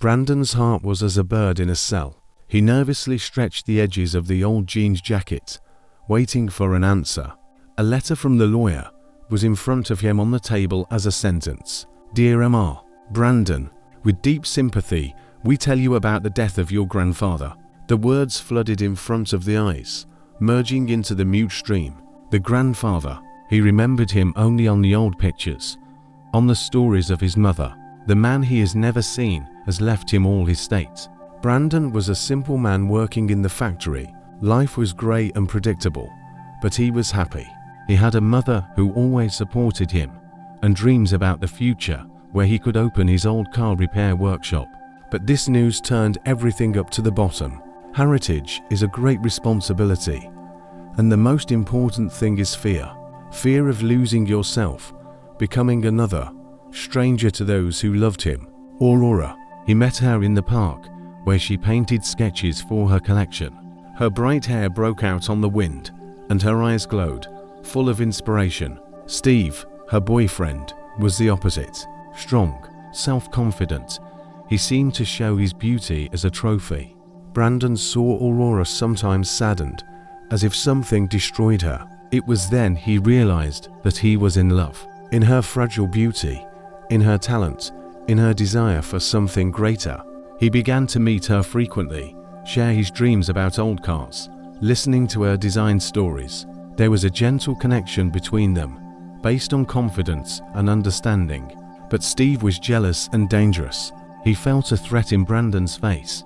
Brandon's heart was as a bird in a cell. He nervously stretched the edges of the old jeans jacket, waiting for an answer. A letter from the lawyer was in front of him on the table as a sentence. Dear Mr. Brandon, with deep sympathy, we tell you about the death of your grandfather. The words flooded in front of the eyes, merging into the mute stream. The grandfather. He remembered him only on the old pictures, on the stories of his mother. The man he has never seen has left him all his estate. Brandon was a simple man working in the factory. Life was grey and predictable, but he was happy. He had a mother who always supported him, and dreams about the future where he could open his old car repair workshop. But this news turned everything up to the bottom. Heritage is a great responsibility, and the most important thing is fear. Fear of losing yourself, becoming another, stranger to those who loved him. Aurora. He met her in the park, where she painted sketches for her collection. Her bright hair broke out on the wind, and her eyes glowed, full of inspiration. Steve, her boyfriend, was the opposite. Strong, self-confident. He seemed to show his beauty as a trophy. Brandon saw Aurora sometimes saddened, as if something destroyed her. It was then he realized that he was in love. In her fragile beauty, in her talent, in her desire for something greater. He began to meet her frequently, share his dreams about old cars, listening to her design stories. There was a gentle connection between them, based on confidence and understanding. But Steve was jealous and dangerous. He felt a threat in Brandon's face,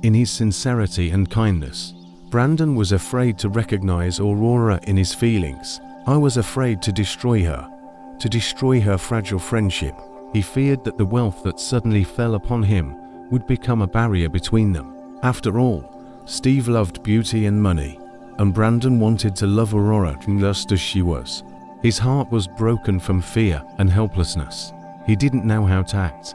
in his sincerity and kindness. Brandon was afraid to recognize Aurora in his feelings. I was afraid to destroy her fragile friendship. He feared that the wealth that suddenly fell upon him would become a barrier between them. After all, Steve loved beauty and money, and Brandon wanted to love Aurora just as she was. His heart was broken from fear and helplessness. He didn't know how to act,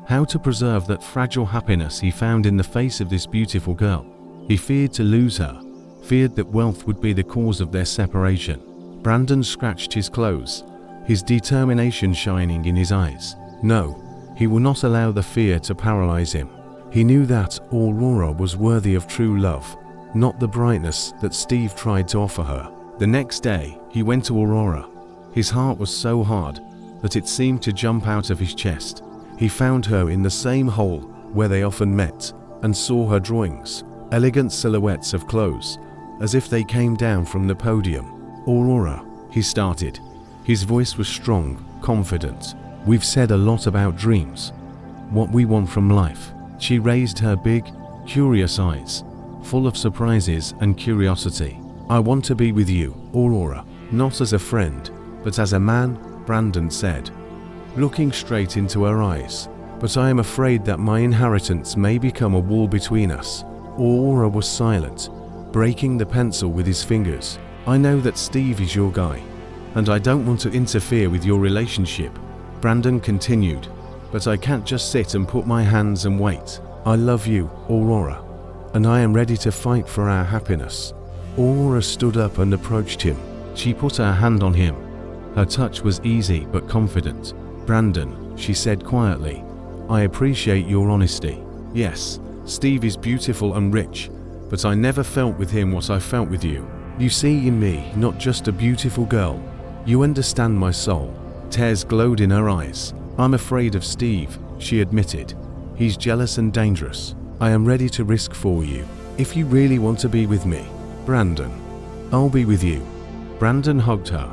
how to preserve that fragile happiness he found in the face of this beautiful girl. He feared to lose her, feared that wealth would be the cause of their separation. Brandon scratched his clothes, his determination shining in his eyes. No, he will not allow the fear to paralyze him. He knew that Aurora was worthy of true love, not the brightness that Steve tried to offer her. The next day, he went to Aurora. His heart was so hard that it seemed to jump out of his chest. He found her in the same hall where they often met, and saw her drawings, elegant silhouettes of clothes, as if they came down from the podium. Aurora, he started. His voice was strong, confident. We've said a lot about dreams, what we want from life. She raised her big, curious eyes, full of surprises and curiosity. I want to be with you, Aurora, not as a friend, but as a man, Brandon said, looking straight into her eyes. But I am afraid that my inheritance may become a wall between us. Aurora was silent, breaking the pencil with his fingers. I know that Steve is your guy, and I don't want to interfere with your relationship, Brandon continued, but I can't just sit and put my hands and wait. I love you, Aurora, and I am ready to fight for our happiness. Aurora stood up and approached him. She put her hand on him. Her touch was easy but confident. Brandon, she said quietly, I appreciate your honesty. Yes, Steve is beautiful and rich, but I never felt with him what I felt with you. You see in me not just a beautiful girl. You understand my soul. Tears glowed in her eyes. I'm afraid of Steve, she admitted. He's jealous and dangerous. I am ready to risk for you. If you really want to be with me, Brandon, I'll be with you. Brandon hugged her,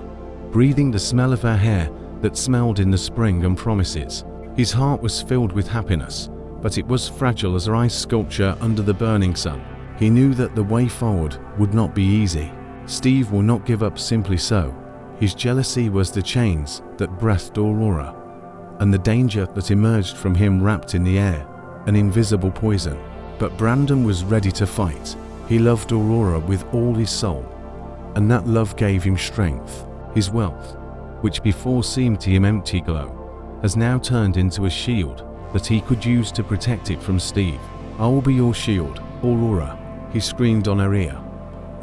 breathing the smell of her hair that smelled in the spring and promises. His heart was filled with happiness, but it was fragile as ice sculpture under the burning sun. He knew that the way forward would not be easy. Steve will not give up simply so. His jealousy was the chains that breathed Aurora, and the danger that emerged from him wrapped in the air, an invisible poison. But Brandon was ready to fight. He loved Aurora with all his soul, and that love gave him strength. His wealth, which before seemed to him empty glow, has now turned into a shield that he could use to protect it from Steve. I will be your shield, Aurora, he screamed on her ear.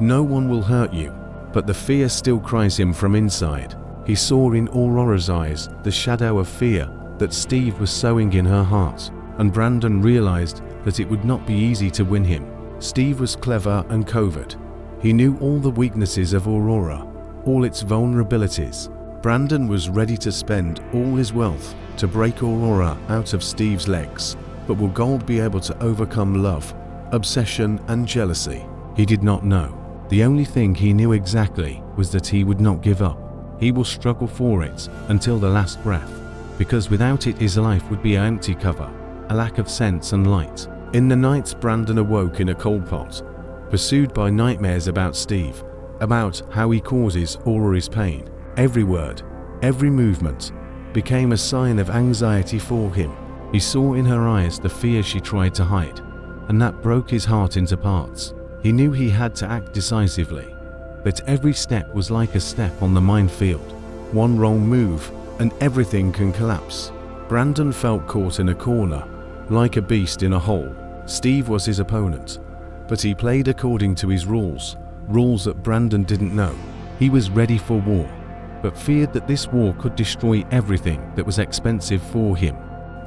No one will hurt you. But the fear still cries him from inside. He saw in Aurora's eyes the shadow of fear that Steve was sowing in her heart. and Brandon realized that it would not be easy to win him. Steve was clever and covert. He knew all the weaknesses of Aurora, all its vulnerabilities. Brandon was ready to spend all his wealth to break Aurora out of Steve's legs. But will Gold be able to overcome love, obsession, and jealousy? He did not know. The only thing he knew exactly was that he would not give up. He will struggle for it until the last breath, because without it his life would be an empty cover, a lack of sense and light. In the night, Brandon awoke in a cold pot, pursued by nightmares about Steve, about how he causes Aurora's pain. Every word, every movement, became a sign of anxiety for him. He saw in her eyes the fear she tried to hide, and that broke his heart into parts. He knew he had to act decisively, but every step was like a step on the minefield. One wrong move, and everything can collapse. Brandon felt caught in a corner, like a beast in a hole. Steve was his opponent, but he played according to his rules that Brandon didn't know. He was ready for war, but feared that this war could destroy everything that was expensive for him.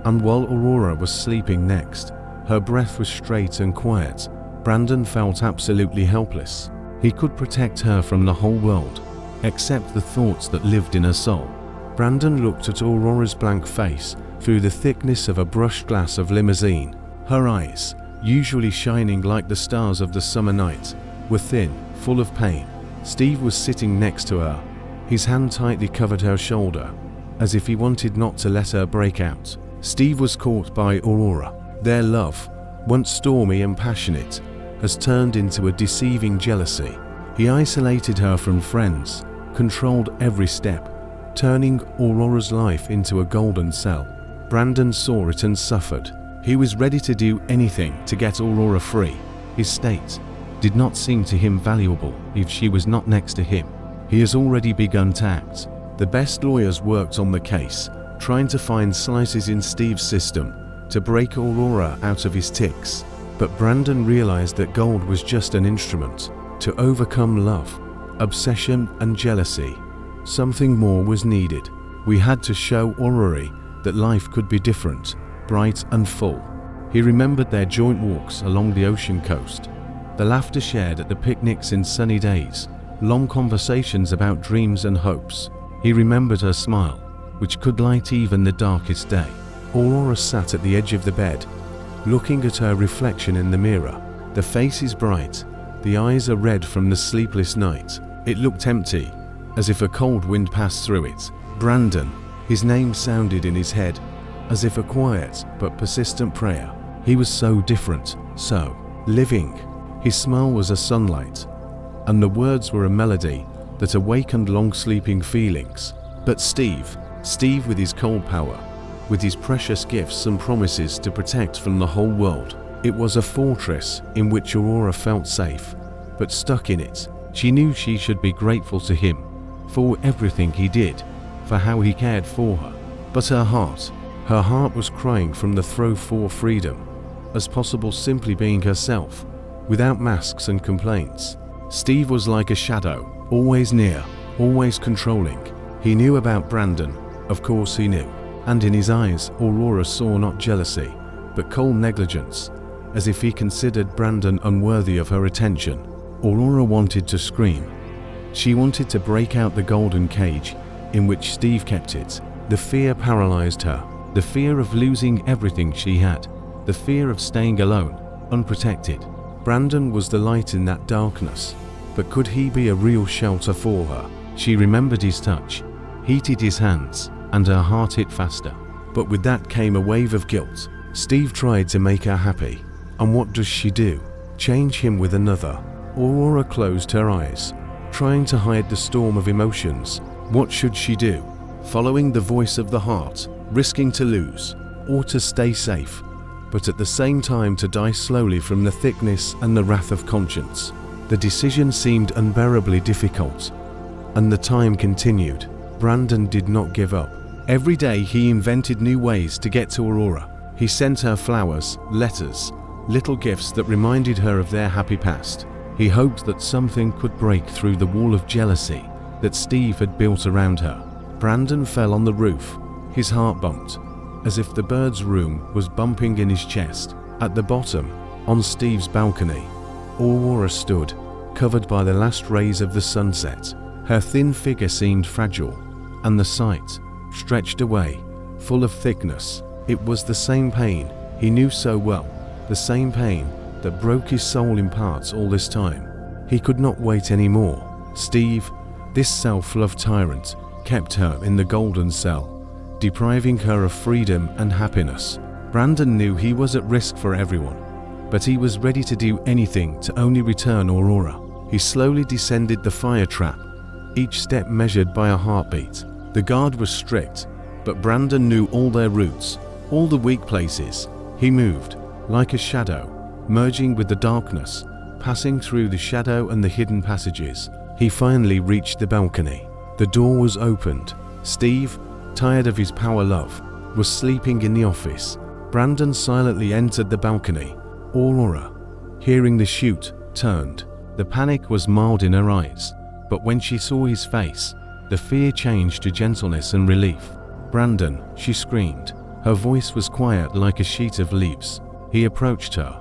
And while Aurora was sleeping next, her breath was straight and quiet, Brandon felt absolutely helpless. He could protect her from the whole world, except the thoughts that lived in her soul. Brandon looked at Aurora's blank face through the thickness of a brushed glass of limousine. Her eyes, usually shining like the stars of the summer night, were thin, full of pain. Steve was sitting next to her. His hand tightly covered her shoulder, as if he wanted not to let her break out. Steve was caught by Aurora. Their love, once stormy and passionate, has turned into a deceiving jealousy. He isolated her from friends, controlled every step, turning Aurora's life into a golden cell. Brandon saw it and suffered. He was ready to do anything to get Aurora free. His state did not seem to him valuable if she was not next to him. He has already begun to act. The best lawyers worked on the case, trying to find slices in Steve's system to break Aurora out of his tics. But Brandon realized that Gold was just an instrument to overcome love, obsession, and jealousy. Something more was needed. We had to show Aurora that life could be different, bright and full. He remembered their joint walks along the ocean coast, the laughter shared at the picnics in sunny days, long conversations about dreams and hopes. He remembered her smile, which could light even the darkest day. Aurora sat at the edge of the bed, looking at her reflection in the mirror. The face is bright, the eyes are red from the sleepless night. It looked empty, as if a cold wind passed through it. Brandon, his name sounded in his head, as if a quiet but persistent prayer. He was so different, so living. His smile was a sunlight, and the words were a melody that awakened long-sleeping feelings. But Steve with his cold power, with his precious gifts and promises to protect from the whole world. It was a fortress in which Aurora felt safe, but stuck in it. She knew she should be grateful to him for everything he did, for how he cared for her. But her heart was crying from the throw for freedom, as possible simply being herself, without masks and complaints. Steve was like a shadow, always near, always controlling. He knew about Brandon, of course he knew, and in his eyes Aurora saw not jealousy, but cold negligence, as if he considered Brandon unworthy of her attention. Aurora wanted to scream. She wanted to break out the golden cage in which Steve kept it. The fear paralyzed her, the fear of losing everything she had, the fear of staying alone, unprotected. Brandon was the light in that darkness, but could he be a real shelter for her? She remembered his touch, heated his hands, and her heart hit faster. But with that came a wave of guilt. Steve tried to make her happy, and what does she do? Change him with another. Aurora closed her eyes, trying to hide the storm of emotions. What should she do? Following the voice of the heart, risking to lose, or to stay safe, but at the same time to die slowly from the thickness and the wrath of conscience. The decision seemed unbearably difficult, and the time continued. Brandon did not give up. Every day he invented new ways to get to Aurora. He sent her flowers, letters, little gifts that reminded her of their happy past. He hoped that something could break through the wall of jealousy that Steve had built around her. Brandon fell on the roof. His heart bumped. as if the bird's room was bumping in his chest. At the bottom, on Steve's balcony, Aurora stood, covered by the last rays of the sunset. Her thin figure seemed fragile, and the sight stretched away, full of thickness. It was the same pain he knew so well, the same pain that broke his soul in parts all this time. He could not wait anymore. Steve, this self-love tyrant, kept her in the golden cell, depriving her of freedom and happiness. Brandon knew he was at risk for everyone, but he was ready to do anything to only return Aurora. He slowly descended the fire trap, each step measured by a heartbeat. The guard was strict, but Brandon knew all their routes, all the weak places. He moved, like a shadow, merging with the darkness, passing through the shadow and the hidden passages. He finally reached the balcony. The door was opened. Steve, tired of his power love, was sleeping in the office. Brandon silently entered the balcony. Aurora, hearing the chute, turned. The panic was mild in her eyes, but when she saw his face, the fear changed to gentleness and relief. "Brandon," she screamed. Her voice was quiet like a sheet of leaves. He approached her,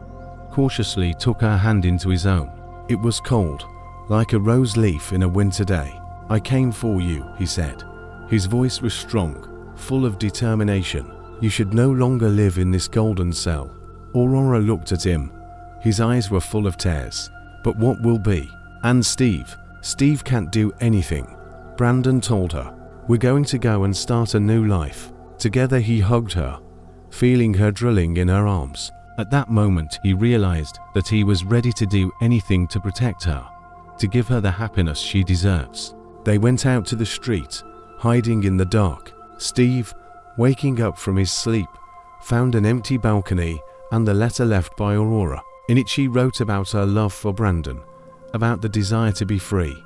cautiously took her hand into his own. It was cold, like a rose leaf in a winter day. "I came for you," he said. His voice was strong, full of determination. "You should no longer live in this golden cell." Aurora looked at him. His eyes were full of tears. "But what will be? And Steve? Steve can't do anything." Brandon told her, "We're going to go and start a new life." Together he hugged her, feeling her drilling in her arms. At that moment he realized that he was ready to do anything to protect her, to give her the happiness she deserves. They went out to the street, hiding in the dark. Steve, waking up from his sleep, found an empty balcony and the letter left by Aurora. In it she wrote about her love for Brandon, about the desire to be free,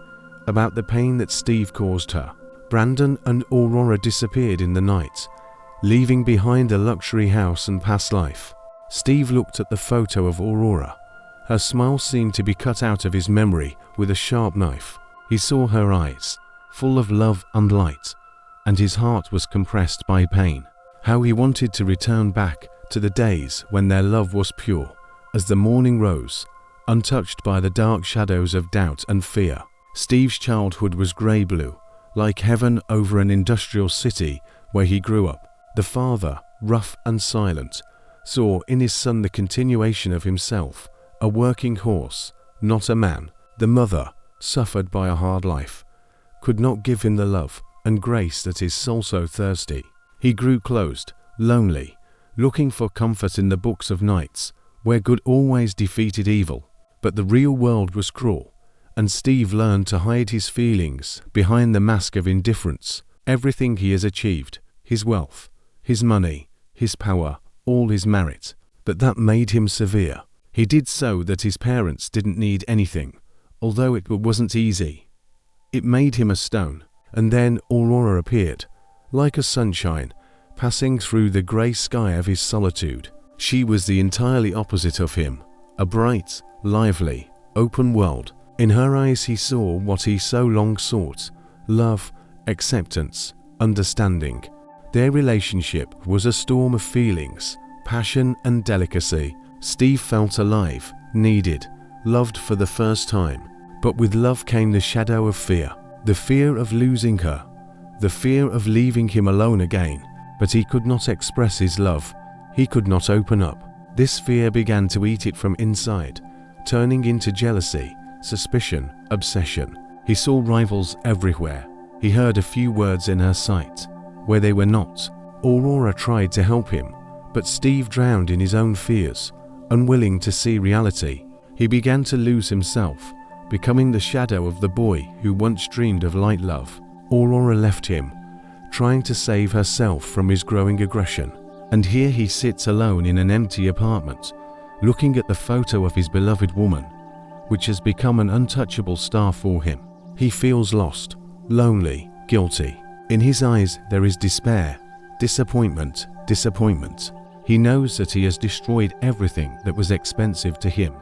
about the pain that Steve caused her. Brandon and Aurora disappeared in the night, leaving behind a luxury house and past life. Steve looked at the photo of Aurora. Her smile seemed to be cut out of his memory with a sharp knife. He saw her eyes, full of love and light, and his heart was compressed by pain. How he wanted to return back to the days when their love was pure. As the morning rose, untouched by the dark shadows of doubt and fear, Steve's childhood was grey-blue, like heaven over an industrial city where he grew up. The father, rough and silent, saw in his son the continuation of himself, a working horse, not a man. The mother, suffered by a hard life, could not give him the love and grace that his soul so thirsty. He grew closed, lonely, looking for comfort in the books of knights, where good always defeated evil. But the real world was cruel, and Steve learned to hide his feelings behind the mask of indifference. Everything he has achieved, his wealth, his money, his power, all his merit, but that made him severe. He did so that his parents didn't need anything, although it wasn't easy. It made him a stone. And then Aurora appeared, like a sunshine, passing through the grey sky of his solitude. She was the entirely opposite of him, a bright, lively, open world. In her eyes he saw what he so long sought: love, acceptance, understanding. Their relationship was a storm of feelings, passion and delicacy. Steve felt alive, needed, loved for the first time. But with love came the shadow of fear. The fear of losing her, the fear of leaving him alone again. But he could not express his love. He could not open up. This fear began to eat it from inside, turning into jealousy, suspicion, obsession. He saw rivals everywhere. He heard a few words in her sight, where they were not. Aurora tried to help him, but Steve drowned in his own fears, unwilling to see reality. He began to lose himself, becoming the shadow of the boy who once dreamed of light love. Aurora left him, trying to save herself from his growing aggression. And here he sits alone in an empty apartment, looking at the photo of his beloved woman, which has become an untouchable star for him. He feels lost, lonely, guilty. In his eyes there is despair, disappointment. He knows that he has destroyed everything that was expensive to him.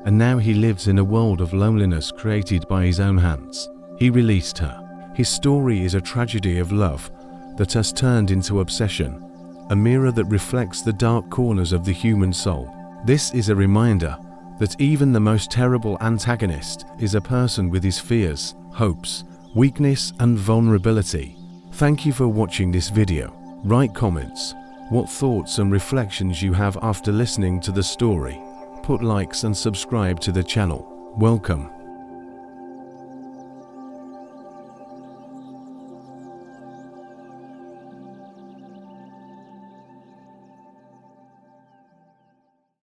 And now he lives in a world of loneliness created by his own hands. He released her. His story is a tragedy of love that has turned into obsession, a mirror that reflects the dark corners of the human soul. This is a reminder that even the most terrible antagonist is a person with his fears, hopes, weakness, and vulnerability. Thank you for watching this video. Write comments, what thoughts and reflections you have after listening to the story. Put likes and subscribe to the channel. Welcome.